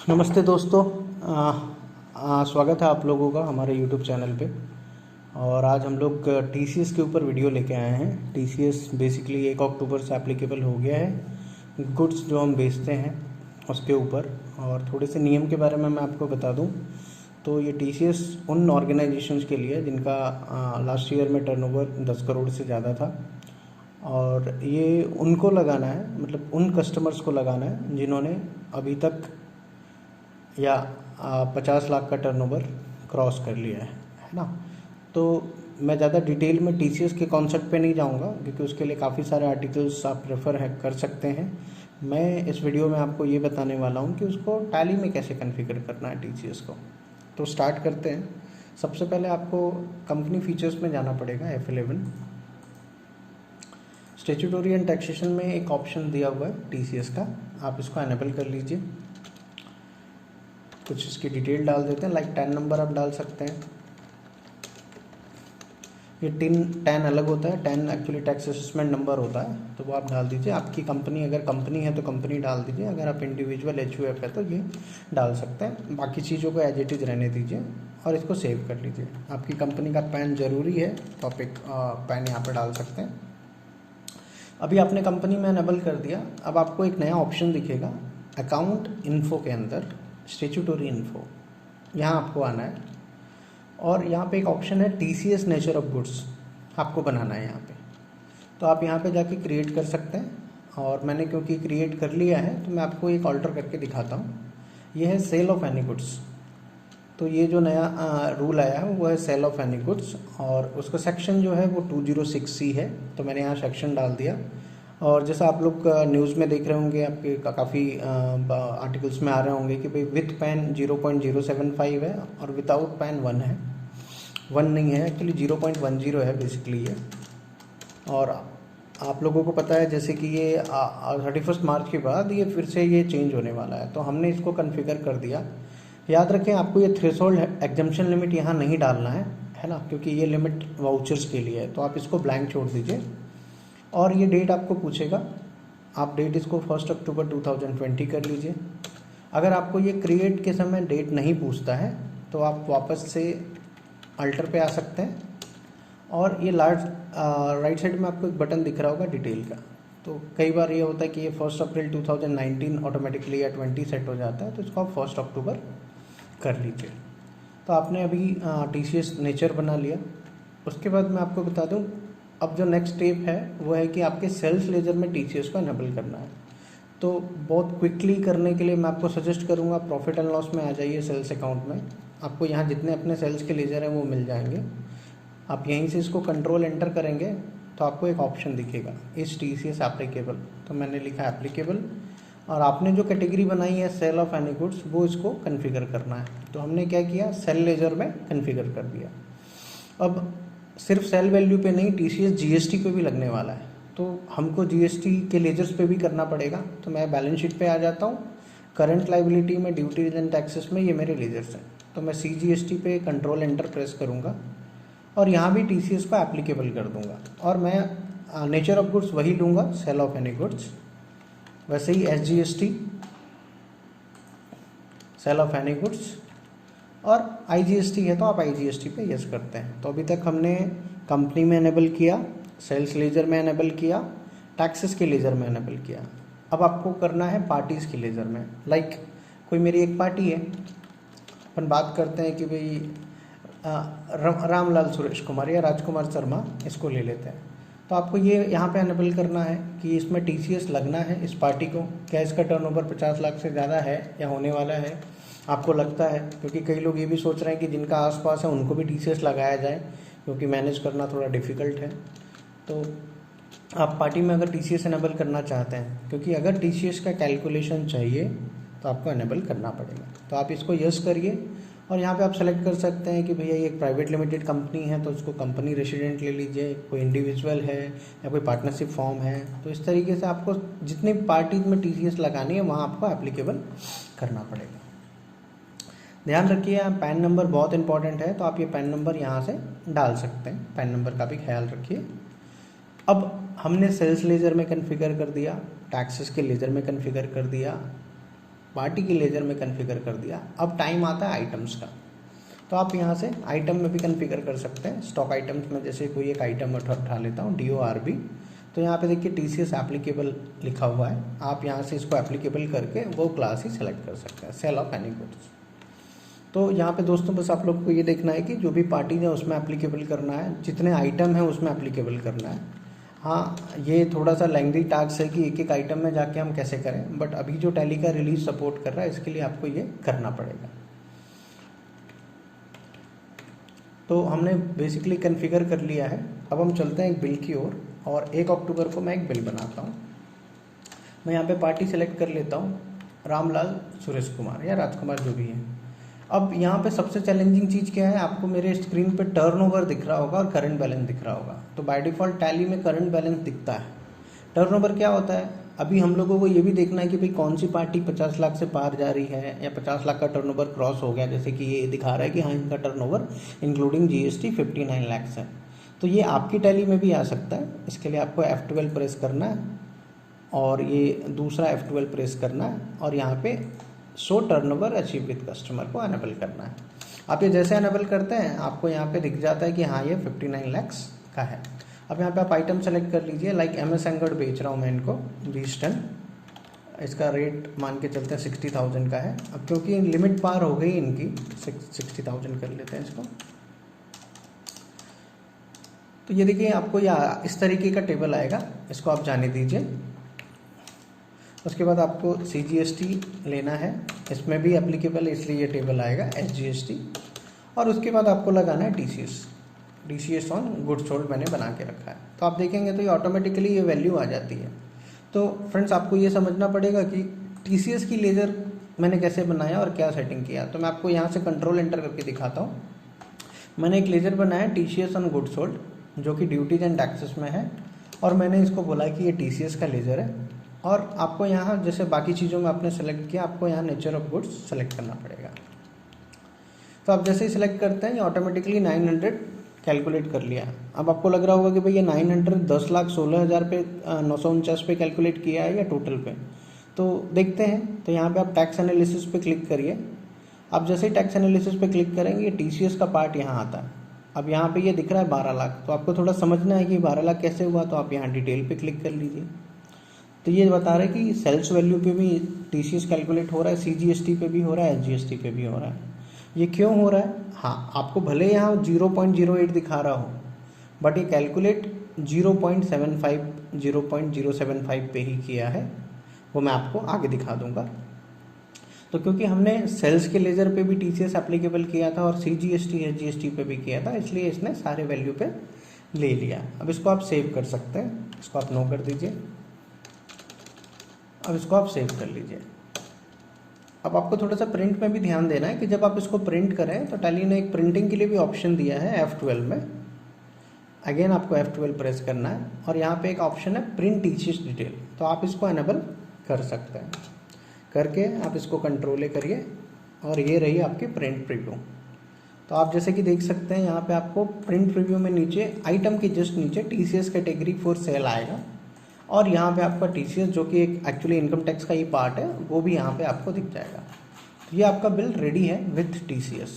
नमस्ते दोस्तों। स्वागत है आप लोगों का हमारे यूट्यूब चैनल पे। और आज हम लोग टीसीएस के ऊपर वीडियो लेके आए हैं। टीसीएस बेसिकली 1 अक्टूबर से एप्लीकेबल हो गया है गुड्स जो हम बेचते हैं उसके ऊपर। और थोड़े से नियम के बारे में मैं आपको बता दूं तो ये टीसीएस उन ऑर्गेनाइजेशंस के लिए जिनका लास्ट ईयर में टर्नओवर 10 करोड़ से ज़्यादा था, और ये उनको लगाना है, मतलब उन कस्टमर्स को लगाना है जिन्होंने अभी तक या 50 लाख का टर्नओवर क्रॉस कर लिया है ना। तो मैं ज़्यादा डिटेल में टीसीएस के कॉन्सेप्ट पे नहीं जाऊंगा क्योंकि उसके लिए काफ़ी सारे आर्टिकल्स आप रेफ़र कर सकते हैं। मैं इस वीडियो में आपको ये बताने वाला हूँ कि उसको टैली में कैसे कॉन्फ़िगर करना है टीसीएस को। तो स्टार्ट करते हैं। सबसे पहले आपको कंपनी फीचर्स में जाना पड़ेगा। F11 स्टैट्यूटरी एंड टैक्सेशन में एक ऑप्शन दिया हुआ है टीसीएस का, आप इसको एनेबल कर लीजिए। कुछ इसकी डिटेल डाल देते हैं, लाइक 10 नंबर आप डाल सकते हैं। ये 10 अलग होता है, 10 एक्चुअली टैक्स असेसमेंट नंबर होता है, तो वो आप डाल दीजिए। आपकी कंपनी अगर कंपनी है तो कंपनी डाल दीजिए, अगर आप इंडिविजुअल HUF है तो ये डाल सकते हैं। बाकी चीज़ों को एज इट इज़ रहने दीजिए और इसको सेव कर लीजिए। आपकी कंपनी का पैन ज़रूरी है तो आप एक पैन यहाँ पर डाल सकते हैं। अभी आपने कंपनी में एनेबल कर दिया। अब आपको एक नया ऑप्शन दिखेगा अकाउंट इन्फो के अंदर, स्टैट्यूटरी इन्फो, यहाँ आपको आना है। और यहाँ पे एक ऑप्शन है टीसीएस नेचर ऑफ गुड्स, आपको बनाना है यहाँ पे। तो आप यहाँ पे जाके क्रिएट कर सकते हैं, और मैंने क्योंकि क्रिएट कर लिया है तो मैं आपको एक ऑल्टर करके दिखाता हूँ। ये है सेल ऑफ एनी गुड्स। तो ये जो नया रूल आया है वो है सेल ऑफ एनी गुड्स, और उसका सेक्शन जो है वो 206C है। तो मैंने यहाँ सेक्शन डाल दिया। और जैसा आप लोग न्यूज़ में देख रहे होंगे, आपके काफ़ी आर्टिकल्स में आ रहे होंगे कि भाई विथ पैन 0.075 है और विदाउट पैन 1 है। 1 नहीं है एक्चुअली, 0.10 है बेसिकली ये। और आप लोगों को पता है जैसे कि ये 31 मार्च के बाद ये फिर से ये चेंज होने वाला है, तो हमने इसको कन्फिगर कर दिया। याद रखें आपको ये थ्रेशोल्ड एग्जम्पशन लिमिट यहाँ नहीं डालना है ना, क्योंकि ये लिमिट वाउचर्स के लिए है। तो आप इसको ब्लैंक छोड़ दीजिए। और ये डेट आपको पूछेगा, आप डेट इसको 1 अक्टूबर 2020 कर लीजिए। अगर आपको ये क्रिएट के समय डेट नहीं पूछता है तो आप वापस से अल्टर पे आ सकते हैं। और ये राइट साइड में आपको एक बटन दिख रहा होगा डिटेल का। तो कई बार ये होता है कि ये 1 अप्रैल 2019 ऑटोमेटिकली या 20 सेट हो जाता है, तो इसको आप 1 अक्टूबर कर लीजिए। तो आपने अभी टीसीएस नेचर बना लिया। उसके बाद मैं आपको बता दूं, अब जो नेक्स्ट स्टेप है वो है कि आपके सेल्स लेजर में टीसीएस को एनेबल करना है। तो बहुत क्विकली करने के लिए मैं आपको सजेस्ट करूंगा प्रॉफिट एंड लॉस में आ जाइए सेल्स अकाउंट में। आपको यहाँ जितने अपने सेल्स के लेजर हैं वो मिल जाएंगे। आप यहीं से इसको कंट्रोल एंटर करेंगे तो आपको एक ऑप्शन दिखेगा इस टीसीएस एप्लीकेबल। तो मैंने लिखा एप्लीकेबल, और आपने जो कैटेगरी बनाई है सेल ऑफ एनी गुड्स वो इसको कन्फिगर करना है। तो हमने क्या किया, सेल लेजर में कन्फिगर कर दिया। अब सिर्फ सेल वैल्यू पे नहीं, टीसीएस जीएसटी पे भी लगने वाला है, तो हमको जीएसटी के लेजर्स पे भी करना पड़ेगा। तो मैं बैलेंस शीट पे आ जाता हूँ। करंट लाइबिलिटी में ड्यूटीज एंड टैक्सेस में ये मेरे लेजर्स हैं, तो मैं CGST पे कंट्रोल एंटर प्रेस करूँगा और यहाँ भी टीसीएस को एप्लीकेबल कर दूँगा। और मैं नेचर ऑफ गुड्स वही लूँगा, सेल ऑफ एनी गुड्स। वैसे ही SGST, sale of any goods, और IGST है तो आप IGST पे यस करते हैं। तो अभी तक हमने कंपनी में एनेबल किया, सेल्स लेजर में एनेबल किया, टैक्सेस के लेजर में एनेबल किया। अब आपको करना है पार्टीज़ के लेजर में। लाइक कोई मेरी एक पार्टी है, अपन बात करते हैं कि भाई रामलाल सुरेश कुमार या राजकुमार शर्मा, इसको ले लेते हैं। तो आपको ये यहाँ पे एनेबल करना है कि इसमें टीसीएस लगना है इस पार्टी को। क्या इसका टर्नओवर 50 लाख से ज़्यादा है या होने वाला है, आपको लगता है? क्योंकि कई लोग ये भी सोच रहे हैं कि जिनका आसपास है उनको भी टीसीएस लगाया जाए, क्योंकि मैनेज करना थोड़ा डिफ़िकल्ट है। तो आप पार्टी में अगर टीसीएस एनेबल करना चाहते हैं, क्योंकि अगर टीसीएस का कैलकुलेशन चाहिए तो आपको एनेबल करना पड़ेगा। तो आप इसको यस करिए, और यहाँ पे आप सेलेक्ट कर सकते हैं कि भैया ये एक प्राइवेट लिमिटेड कंपनी है तो उसको कंपनी रेसिडेंट ले लीजिए, कोई इंडिविजुअल है या कोई पार्टनरशिप फॉर्म है। तो इस तरीके से आपको जितनी पार्टीज में टीसीएस लगानी है वहाँ आपको एप्लीकेबल करना पड़ेगा। ध्यान रखिए, पैन नंबर बहुत इंपॉर्टेंट है, तो आप ये पैन नंबर यहाँ से डाल सकते हैं। पैन नंबर का भी ख्याल रखिए। अब हमने सेल्स लेजर में कन्फिगर कर दिया, टैक्सेस के लेजर में कन्फिगर कर दिया, पार्टी की लेजर में कॉन्फ़िगर कर दिया। अब टाइम आता है आइटम्स का, तो आप यहाँ से आइटम में भी कॉन्फ़िगर कर सकते हैं। स्टॉक आइटम्स में जैसे कोई एक आइटम उठा लेता हूँ DORB, तो यहाँ पे देखिए TCS एप्लीकेबल लिखा हुआ है, आप यहाँ से इसको एप्लीकेबल करके वो क्लास ही सेलेक्ट कर सकते हैं, सेल ऑफ एनी गुड्स। तो यहाँ पे दोस्तों बस आप लोग को ये देखना है कि जो भी पार्टी है उसमें एप्लीकेबल करना है, जितने आइटम है उसमें एप्लीकेबल करना है। हाँ, ये थोड़ा सा लेंथी टास्क है कि एक एक आइटम में जाके हम कैसे करें, बट अभी जो टैली का रिलीज सपोर्ट कर रहा है इसके लिए आपको ये करना पड़ेगा। तो हमने बेसिकली कॉन्फ़िगर कर लिया है। अब हम चलते हैं एक बिल की ओर, और 1 अक्टूबर को मैं एक बिल बनाता हूँ। मैं यहाँ पे पार्टी सेलेक्ट कर लेता हूँ, रामलाल सुरेश कुमार या राजकुमार जो भी है। अब यहाँ पे सबसे चैलेंजिंग चीज़ क्या है, आपको मेरे स्क्रीन पे टर्नओवर दिख रहा होगा और करंट बैलेंस दिख रहा होगा। तो बाय डिफ़ॉल्ट टैली में करंट बैलेंस दिखता है। टर्नओवर क्या होता है, अभी हम लोगों को ये भी देखना है कि भाई कौन सी पार्टी 50 लाख से पार जा रही है या 50 लाख का टर्नओवर क्रॉस हो गया। जैसे कि ये दिखा रहा है कि हाँ, इनका टर्नओवर इंक्लूडिंग GST 59 लाख है। तो ये आपकी टैली में भी आ सकता है। इसके लिए आपको F12 प्रेस करना है और ये दूसरा F12 प्रेस करना है और यहाँ पे show turnover achieve with customer को अनेबल करना है। आप ये जैसे अनेबल करते हैं आपको यहाँ पे दिख जाता है कि हाँ, ये 59 लाख का है। अब यहाँ पे आप आइटम सेलेक्ट कर लीजिए, लाइक MS एंगर्ड बेच रहा हूँ मैं इनको 20 टन, इसका रेट मान के चलते हैं 60,000 का है। अब क्योंकि लिमिट पार हो गई इनकी, 60,000 कर लेते हैं इसको। तो ये देखिए आपको इस तरीके का टेबल आएगा, इसको आप जाने दीजिए। उसके बाद आपको CGST लेना है, इसमें भी एप्लीकेबल है इसलिए ये टेबल आएगा SGST। और उसके बाद आपको लगाना है DCS ऑन गुड्स सोल्ड मैंने बना के रखा है। तो आप देखेंगे तो ये ऑटोमेटिकली ये वैल्यू आ जाती है। तो फ्रेंड्स आपको ये समझना पड़ेगा कि TCS की लेजर मैंने कैसे बनाया और क्या सेटिंग किया। तो मैं आपको यहाँ से कंट्रोल एंटर करके दिखाता हूँ। मैंने एक लेजर बनाया TCS ऑन गुड्स सोल्ड जो कि ड्यूटीज एंड टैक्सेस में है, और मैंने इसको बोला कि ये TCS का लेजर है। और आपको यहाँ जैसे बाकी चीज़ों में आपने सेलेक्ट किया, आपको यहाँ नेचर ऑफ गुड्स सेलेक्ट करना पड़ेगा। तो आप जैसे ही सिलेक्ट करते हैं ये ऑटोमेटिकली 900 कैलकुलेट कर लिया। अब आपको लग रहा होगा कि भाई ये 900 10,16,000 पे 949 पे कैलकुलेट किया है या टोटल पे। तो देखते हैं। तो यहाँ पे आप टैक्स एनालिसिस पे क्लिक करिए। आप जैसे ही टैक्स एनालिसिस पे क्लिक करेंगे TCS का पार्ट यहाँ आता है। अब यहाँ पे ये दिख रहा है 12 लाख, तो आपको थोड़ा समझना है कि 12 लाख कैसे हुआ। तो आप यहाँ डिटेल पे क्लिक कर लीजिए। तो ये बता रहा है कि सेल्स वैल्यू पे भी TCS कैलकुलेट हो रहा है, CGST पे भी हो रहा है, SGST पे भी हो रहा है। ये क्यों हो रहा है? हाँ, आपको भले यहाँ 0.08 दिखा रहा हो, बट ये कैलकुलेट 0.75 पे ही किया है। वो मैं आपको आगे दिखा दूंगा। तो क्योंकि हमने सेल्स के लेजर पे भी TCS एप्लीकेबल किया था और CGST SGST पे भी किया था, इसलिए इसने सारे वैल्यू पे ले लिया। अब इसको आप सेव कर सकते हैं, इसको आप नो कर दीजिए। अब इसको आप सेव कर लीजिए। अब आपको थोड़ा सा प्रिंट में भी ध्यान देना है कि जब आप इसको प्रिंट करें तो टैली ने एक प्रिंटिंग के लिए भी ऑप्शन दिया है F12 में। अगेन आपको F12 प्रेस करना है और यहाँ पे एक ऑप्शन है प्रिंट TCS डिटेल, तो आप इसको एनेबल कर सकते हैं। करके आप इसको कंट्रोल करिए और ये रही आपकी प्रिंट प्रीव्यू। तो आप जैसे कि देख सकते हैं यहाँ पे आपको प्रिंट प्रीव्यू में नीचे आइटम के जस्ट नीचे TCS कैटेगरी फॉर सेल आएगा, और यहाँ पे आपका TCS जो कि एक एक्चुअली इनकम टैक्स का ही पार्ट है वो भी यहाँ पे आपको दिख जाएगा। तो ये आपका बिल रेडी है विथ TCS।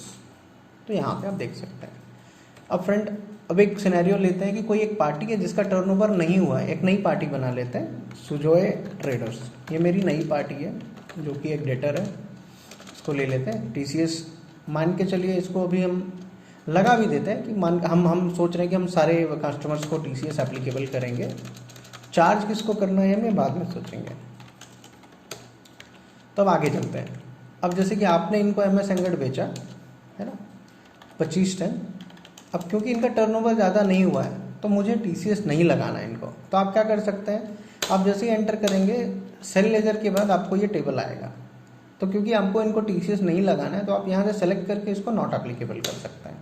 तो यहाँ पे आप देख सकते हैं। अब फ्रेंड अब एक सिनेरियो लेते हैं कि कोई एक पार्टी है जिसका टर्नओवर नहीं हुआ है। एक नई पार्टी बना लेते हैं, सुजोए ट्रेडर्स। ये मेरी नई पार्टी है जो कि एक डेटर है, इसको ले लेते हैं। TCS मान के चलिए, इसको अभी हम लगा भी देते हैं कि हम सोच रहे हैं कि हम सारे कस्टमर्स को TCS एप्लीकेबल करेंगे। चार्ज किसको करना है हमें बाद में सोचेंगे। तो अब आगे चलते हैं। अब जैसे कि आपने इनको MS एंगर्ड बेचा है ना 25 टन। अब क्योंकि इनका टर्नओवर ज़्यादा नहीं हुआ है तो मुझे TCS नहीं लगाना है इनको। तो आप क्या कर सकते हैं, आप जैसे ही एंटर करेंगे सेल लेजर के बाद आपको ये टेबल आएगा। तो क्योंकि आपको इनको TCS नहीं लगाना है तो आप यहाँ से सेलेक्ट करके इसको नॉट एप्लीकेबल कर सकते हैं।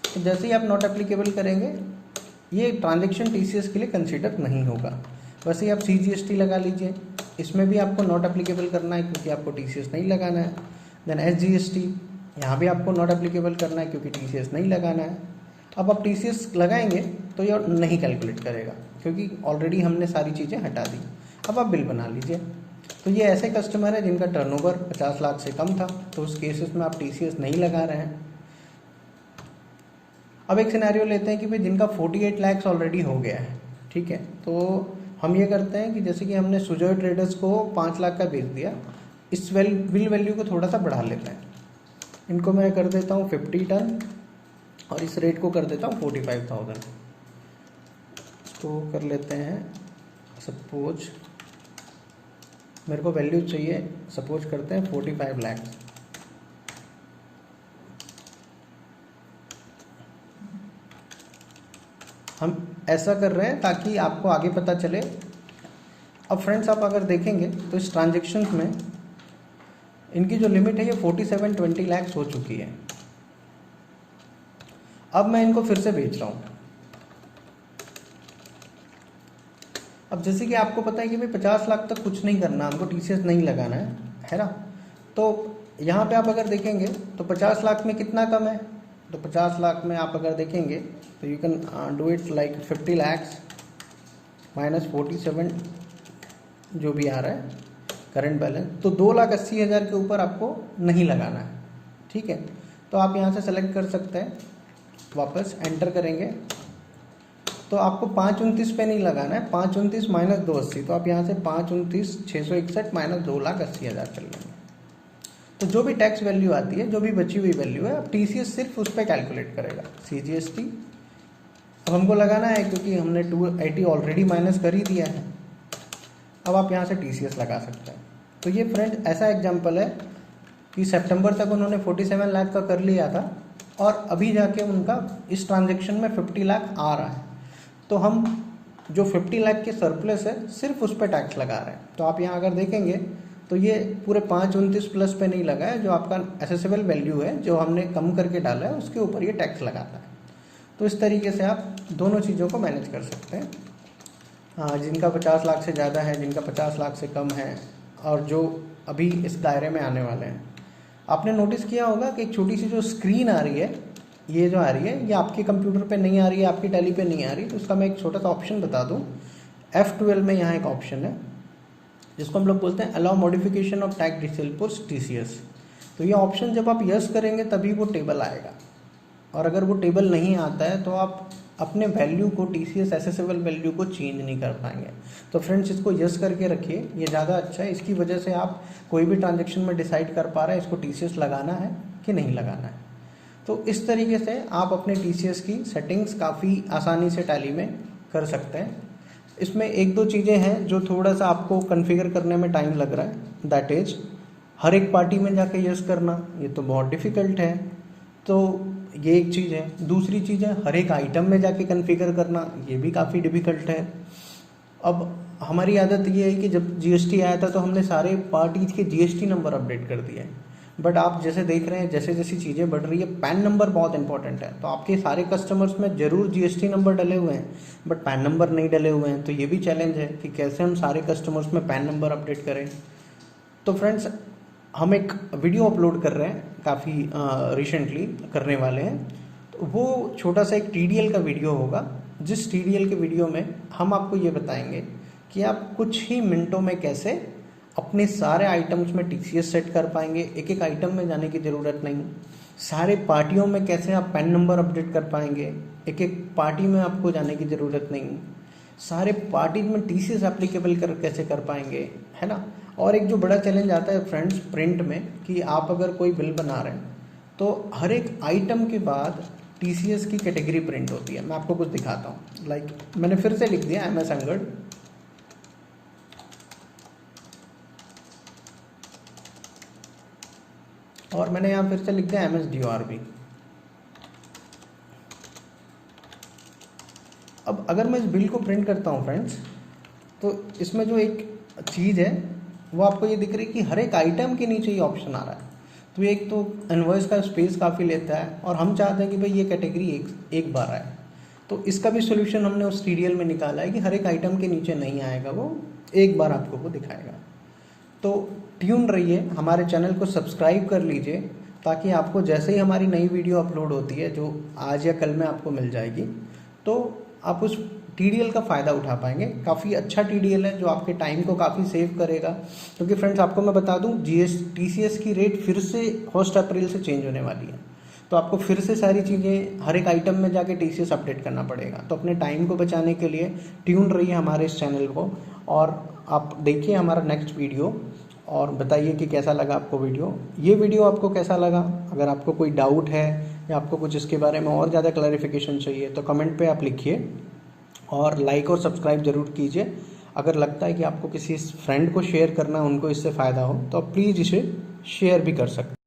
तो जैसे ही आप नॉट एप्लीकेबल करेंगे ये ट्रांजेक्शन TCS के लिए कंसिडर नहीं होगा। वैसे ही आप CGST लगा लीजिए, इसमें भी आपको नॉट एप्लीकेबल करना है क्योंकि आपको TCS नहीं लगाना है। देन SGST, यहाँ भी आपको नॉट एप्लीकेबल करना है क्योंकि TCS नहीं लगाना है। अब आप TCS लगाएंगे तो ये नहीं कैलकुलेट करेगा क्योंकि ऑलरेडी हमने सारी चीज़ें हटा दी। अब आप बिल बना लीजिए। तो ये ऐसे कस्टमर है जिनका टर्नओवर 50 लाख से कम था, तो उस केसेस में आप टीसीएस नहीं लगा रहे हैं। अब एक सिनेरियो लेते हैं कि भाई जिनका 48 लाख ऑलरेडी हो गया है, ठीक है। तो हम ये करते हैं कि जैसे कि हमने सुजॉय ट्रेडर्स को 5 लाख का बेच दिया, इस बिल वैल्यू को थोड़ा सा बढ़ा लेते हैं। इनको मैं कर देता हूँ 50 टन और इस रेट को कर देता हूँ 45,000। तो कर लेते हैं, सपोज मेरे को वैल्यू चाहिए, सपोज करते हैं 45 लाख। हम ऐसा कर रहे हैं ताकि आपको आगे पता चले। अब फ्रेंड्स आप अगर देखेंगे तो इस ट्रांजेक्शन में इनकी जो लिमिट है ये 4720 लाख हो चुकी है। अब मैं इनको फिर से बेच रहा हूँ। अब जैसे कि आपको पता है कि भाई 50 लाख तक कुछ नहीं करना, हमको टीसीएस नहीं लगाना है ना। तो यहाँ पे आप अगर देखेंगे तो 50 लाख में कितना कम है, तो 50 लाख में आप अगर देखेंगे तो you can do it like 50 lakh minus 47 जो भी आ रहा है करंट बैलेंस, तो 2,80,000 के ऊपर आपको नहीं लगाना है, ठीक है। तो आप यहाँ से सेलेक्ट कर सकते हैं, वापस एंटर करेंगे तो आपको 529 पे नहीं लगाना है, 529 माइनस 280, तो आप यहाँ से 529,661 माइनस 2,80,000 कर लेंगे। तो जो भी टैक्स वैल्यू आती है, जो भी बची हुई वैल्यू है, अब टीसीएस सिर्फ उस पर कैलकुलेट करेगा, सीजीएसटी अब हमको लगाना है क्योंकि हमने 280 ऑलरेडी माइनस कर ही दिया है। अब आप यहाँ से टीसीएस लगा सकते हैं। तो ये फ्रेंड ऐसा एग्जांपल है कि सितंबर तक उन्होंने 47 लाख का कर लिया था और अभी जाके उनका इस ट्रांजैक्शन में 50 लाख आ रहा है। तो हम जो 50 लाख के सरप्लस है सिर्फ उस पर टैक्स लगा रहे हैं। तो आप यहाँ अगर देखेंगे तो ये पूरे 529 प्लस पे नहीं लगा है, जो आपका एसेसेबल वैल्यू है जो हमने कम करके डाला है उसके ऊपर ये टैक्स लगाता है। तो इस तरीके से आप दोनों चीज़ों को मैनेज कर सकते हैं। जिनका 50 लाख से ज़्यादा है, जिनका 50 लाख से कम है और जो अभी इस दायरे में आने वाले हैं। आपने नोटिस किया होगा कि एक छोटी सी जो स्क्रीन आ रही है, ये जो आ रही है, ये आपके कंप्यूटर पे नहीं आ रही है, आपकी टैली पे नहीं आ रही। तो उसका मैं एक छोटा सा ऑप्शन बता दूं। F12 में यहाँ एक ऑप्शन है जिसको हम लोग बोलते हैं allow modification of tax detail for TCS. तो ये ऑप्शन जब आप यस करेंगे तभी वो टेबल आएगा, और अगर वो टेबल नहीं आता है तो आप अपने वैल्यू को, टीसीएस एसेसेबल वैल्यू को चेंज नहीं कर पाएंगे। तो फ्रेंड्स इसको यस करके रखिए, ये ज़्यादा अच्छा है। इसकी वजह से आप कोई भी ट्रांजेक्शन में डिसाइड कर पा रहे हैं इसको टीसीएस लगाना है कि नहीं लगाना है। तो इस तरीके से आप अपने टीसीएस की सेटिंग्स काफ़ी आसानी से टैली में कर सकते हैं। इसमें एक दो चीज़ें हैं जो थोड़ा सा आपको कॉन्फ़िगर करने में टाइम लग रहा है, दैट इज़ हर एक पार्टी में जाके यस करना, ये तो बहुत डिफ़िकल्ट है। तो ये एक चीज़ है। दूसरी चीज़ है हर एक आइटम में जाके कॉन्फ़िगर करना, ये भी काफ़ी डिफ़िकल्ट है। अब हमारी आदत ये है कि जब जीएसटी आया था तो हमने सारे पार्टीज के जीएसटी नंबर अपडेट कर दिए हैं। बट आप जैसे देख रहे हैं जैसे जैसी चीज़ें बढ़ रही है, पैन नंबर बहुत इंपॉर्टेंट है। तो आपके सारे कस्टमर्स में ज़रूर जीएसटी नंबर डले हुए हैं बट पैन नंबर नहीं डले हुए हैं। तो ये भी चैलेंज है कि कैसे हम सारे कस्टमर्स में पैन नंबर अपडेट करें। तो फ्रेंड्स हम एक वीडियो अपलोड कर रहे हैं, काफ़ी रिसेंटली करने वाले हैं। तो वो छोटा सा एक टीडीएल का वीडियो होगा, जिस टीडीएल के वीडियो में हम आपको ये बताएंगे कि आप कुछ ही मिनटों में कैसे अपने सारे आइटम्स में टीसीएस सेट कर पाएंगे। एक एक आइटम में जाने की ज़रूरत नहीं। सारे पार्टियों में कैसे आप पैन नंबर अपडेट कर पाएंगे, एक एक पार्टी में आपको जाने की ज़रूरत नहीं। सारे पार्टीज में टीसीएस एप्लीकेबल कैसे कर पाएंगे, है ना। और एक जो बड़ा चैलेंज आता है फ्रेंड्स प्रिंट में, कि आप अगर कोई बिल बना रहे हैं तो हर एक आइटम के बाद टीसीएस की कैटेगरी प्रिंट होती है। मैं आपको कुछ दिखाता हूँ। लाइक मैंने फिर से लिख दिया MS अंगड़, और मैंने यहाँ फिर से लिख दिया MS DORB। अब अगर मैं इस बिल को प्रिंट करता हूँ फ्रेंड्स, तो इसमें जो एक चीज़ है वो आपको ये दिख रही है कि हर एक आइटम के नीचे ये ऑप्शन आ रहा है। तो एक तो इनवॉइस का स्पेस काफ़ी लेता है और हम चाहते हैं कि भाई ये कैटेगरी एक बार आए। तो इसका भी सोल्यूशन हमने उस टीडीएल में निकाला है कि हर एक आइटम के नीचे नहीं आएगा, वो एक बार आपको वो दिखाएगा। तो ट्यून रहिए, हमारे चैनल को सब्सक्राइब कर लीजिए ताकि आपको जैसे ही हमारी नई वीडियो अपलोड होती है, जो आज या कल में आपको मिल जाएगी, तो आप उस TDL का फ़ायदा उठा पाएंगे। काफ़ी अच्छा TDL है जो आपके टाइम को काफ़ी सेव करेगा, क्योंकि फ्रेंड्स आपको मैं बता दूं TCS की रेट फिर से 1 अप्रैल से चेंज होने वाली है, तो आपको फिर से सारी चीज़ें हर एक आइटम में जाके TCS अपडेट करना पड़ेगा। तो अपने टाइम को बचाने के लिए ट्यून रहिए हमारे इस चैनल को, और आप देखिए हमारा नेक्स्ट वीडियो और बताइए कि कैसा लगा आपको वीडियो। ये वीडियो आपको कैसा लगा, अगर आपको कोई डाउट है या आपको कुछ इसके बारे में और ज़्यादा क्लैरिफिकेशन चाहिए तो कमेंट पे आप लिखिए, और लाइक और सब्सक्राइब ज़रूर कीजिए। अगर लगता है कि आपको किसी फ्रेंड को शेयर करना, उनको इससे फ़ायदा हो, तो आप प्लीज़ इसे शेयर भी कर सकते हैं।